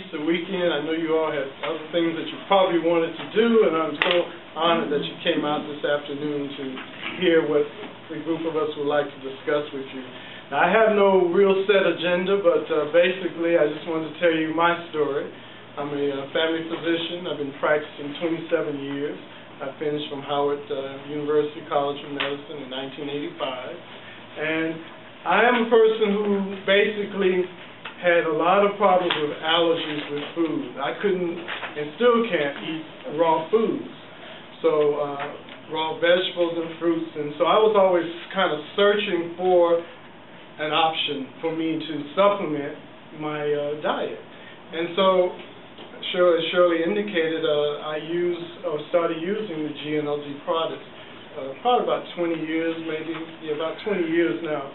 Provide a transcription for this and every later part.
Easter weekend. I know you all had other things that you probably wanted to do, and I'm so honored that you came out this afternoon to hear what the group of us would like to discuss with you. Now, I have no real set agenda, but basically I just wanted to tell you my story. I'm a family physician. I've been practicing 27 years. I finished from Howard University College of Medicine in 1985. And I am a person who basically had a lot of problems with allergies with food. I couldn't and still can't eat raw foods. So raw vegetables and fruits. And so I was always kind of searching for an option for me to supplement my diet. And so, as Shirley indicated, I started using the GNLD products probably about 20 years, about 20 years now,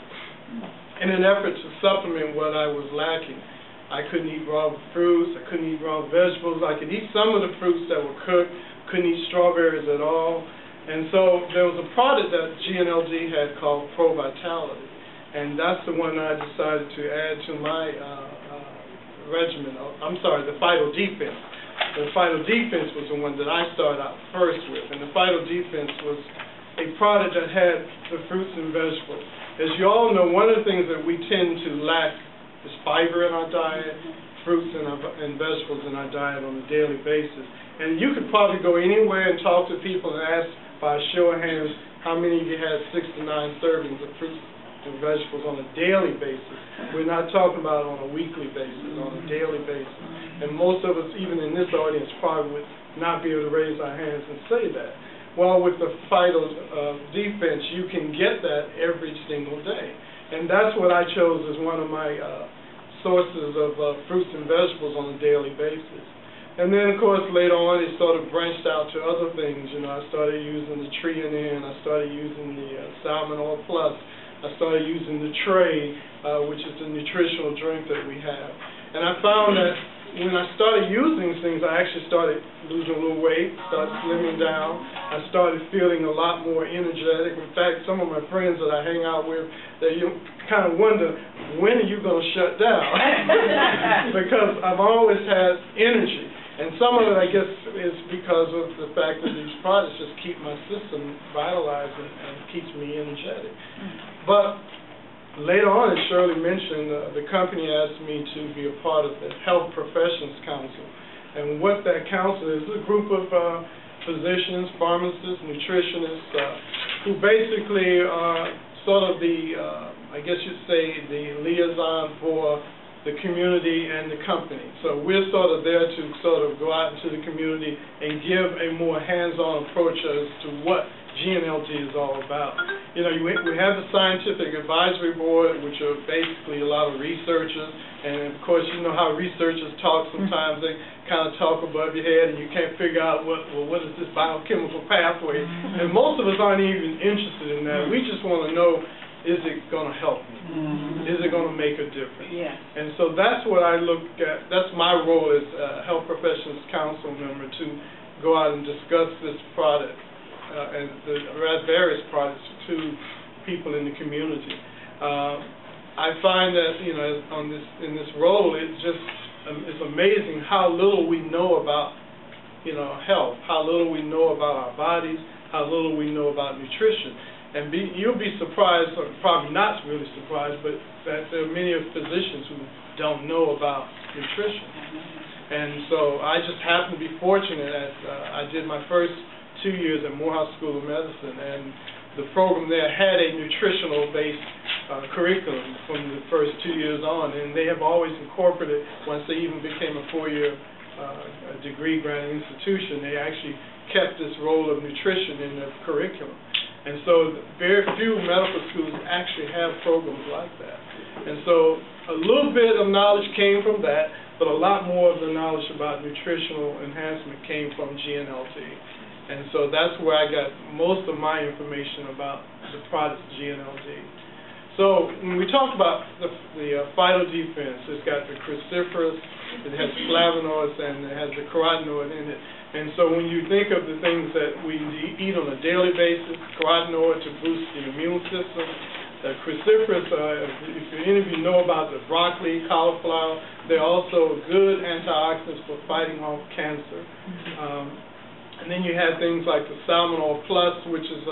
in an effort to supplement what I was lacking. I couldn't eat raw fruits, I couldn't eat raw vegetables, I could eat some of the fruits that were cooked, couldn't eat strawberries at all. And so there was a product that GNLD had called Pro Vitality, and that's the one I decided to add to my regimen. The Phyto Defense. The Phyto Defense was the one that I started out first with, and the Phyto Defense was a product that had the fruits and vegetables. As you all know, one of the things that we tend to lack is fiber in our diet, fruits and vegetables in our diet on a daily basis. And you could probably go anywhere and talk to people and ask by a show of hands how many of you had 6 to 9 servings of fruits and vegetables on a daily basis. We're not talking about on a weekly basis, on a daily basis. And most of us, even in this audience, probably would not be able to raise our hands and say that. Well, with the Phyto Defense, you can get that every single day. And that's what I chose as one of my sources of fruits and vegetables on a daily basis. And then, of course, later on, it sort of branched out to other things. You know, I started using the Treanin, I started using the Salmon Oil Plus, I started using the Tray, which is the nutritional drink that we have. And I found that when I started using things, I actually started losing a little weight, started slimming down. I started feeling a lot more energetic. In fact, some of my friends that I hang out with, you kind of wonder, when are you going to shut down? Because I've always had energy. And some of it, I guess, is because of the fact that these products just keep my system vitalized and keeps me energetic. But later on, as Shirley mentioned, the company asked me to be a part of the Health Professions Council. And what that council is a group of physicians, pharmacists, nutritionists, who basically are sort of the, I guess you'd say, the liaison for the community and the company. So we're sort of there to sort of go out into the community and give a more hands-on approach as to what GNLD is all about. You know, we have the Scientific Advisory Board, which are basically a lot of researchers, and of course you know how researchers talk sometimes. They kind of talk above your head and you can't figure out what is this biochemical pathway. And most of us aren't even interested in that. We just want to know, is it going to help me? Is it going to make a difference? Yeah. And so that's what I look at. That's my role as a Health Professions Council member, to go out and discuss this product and the various products to people in the community. I find that, you know, in this role, it's amazing how little we know about, you know, health, how little we know about our bodies, how little we know about nutrition. And you'll be surprised, or probably not really surprised, but that there are many physicians who don't know about nutrition. And so I just happened to be fortunate that I did my first 2 years at Morehouse School of Medicine, and the program there had a nutritional-based curriculum from the first 2 years on, and they have always incorporated, once they even became a 4-year degree-granting institution, they actually kept this role of nutrition in their curriculum. And so very few medical schools actually have programs like that. And so a little bit of knowledge came from that, but a lot more of the knowledge about nutritional enhancement came from GNLD. And so that's where I got most of my information about the product GNLD. So when we talk about the Phyto Defense, it's got the cruciferous, it has flavonoids, and it has the carotenoid in it. And so when you think of the things that we eat on a daily basis, carotenoid to boost the immune system, The cruciferous, if any of you know about the broccoli, cauliflower, they're also good antioxidants for fighting off cancer. And then you have things like the Salmonol Plus, which is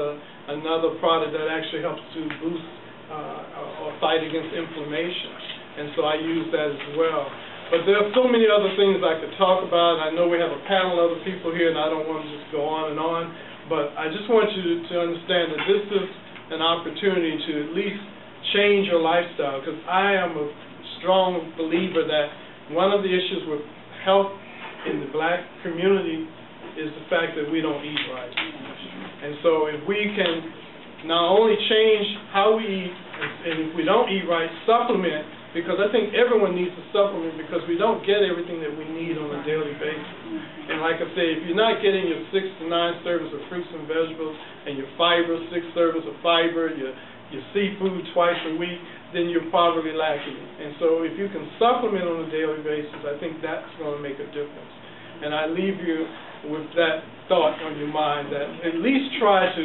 another product that actually helps to boost or fight against inflammation. And so I use that as well. But there are so many other things I could talk about. I know we have a panel of other people here, and I don't want to just go on and on. But I just want you to understand that this is an opportunity to at least change your lifestyle, because I am a strong believer that one of the issues with health in the black community is the fact that we don't eat right. And so if we can not only change how we eat, and if we don't eat right, supplement, because I think everyone needs to supplement, because we don't get everything that we need on a daily basis. And like I say, if you're not getting your 6 to 9 servings of fruits and vegetables, and your fiber, 6 servings of fiber, your seafood twice a week, then you're probably lacking. And so if you can supplement on a daily basis, I think that's going to make a difference. And I leave you with that thought on your mind, that at least try to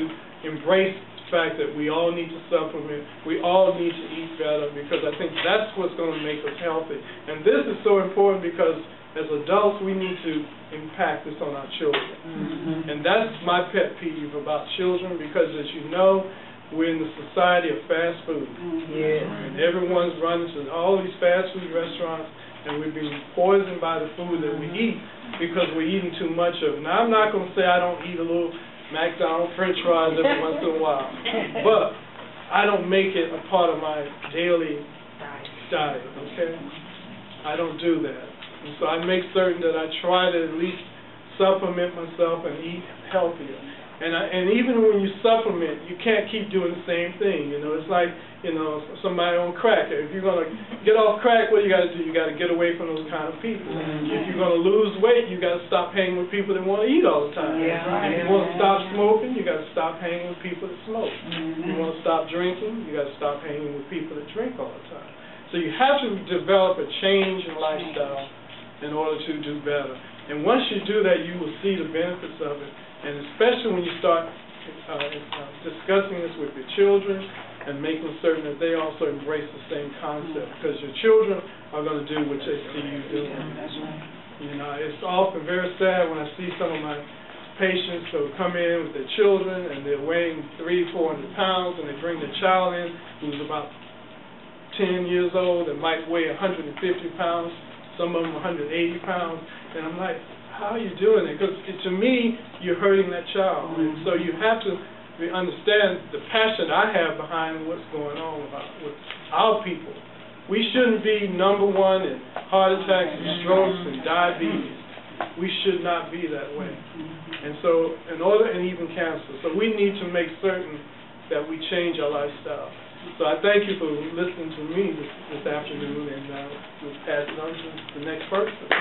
embrace the fact that we all need to supplement, we all need to eat better, because I think that's what's going to make us healthy. And this is so important because as adults we need to impact this on our children. And that's my pet peeve about children, because as you know, we're in the society of fast food. And everyone's running to all these fast food restaurants, and we're being poisoned by the food that we eat because we're eating too much of it. Now, I'm not going to say I don't eat a little McDonald's French fries every once in a while, but I don't make it a part of my daily diet, okay? I don't do that. And so I make certain that I try to at least supplement myself and eat healthier. And even when you supplement, you can't keep doing the same thing. You know, it's like, you know, somebody on crack. If you're going to get off crack, what you got to do? You got to get away from those kind of people. If you're going to lose weight, you got to stop hanging with people that want to eat all the time. If you want to stop smoking, you got to stop hanging with people that smoke. If you want to stop drinking, you got to stop hanging with people that drink all the time. So you have to develop a change in lifestyle in order to do better. And once you do that, you will see the benefits of it. And especially when you start discussing this with your children and making certain that they also embrace the same concept, because your children are going to do what they see you doing. You know, it's often very sad when I see some of my patients who come in with their children and they're weighing 300-400 pounds, and they bring their child in who's about 10 years old and might weigh 150 pounds, some of them 180 pounds, and I'm like, how are you doing it? Because to me, you're hurting that child. And so you have to understand the passion I have behind what's going on with our people. We shouldn't be number one in heart attacks and strokes and diabetes. We should not be that way. And so, and even cancer. So we need to make certain that we change our lifestyle. So I thank you for listening to me this afternoon, and we'll pass it on to the next person.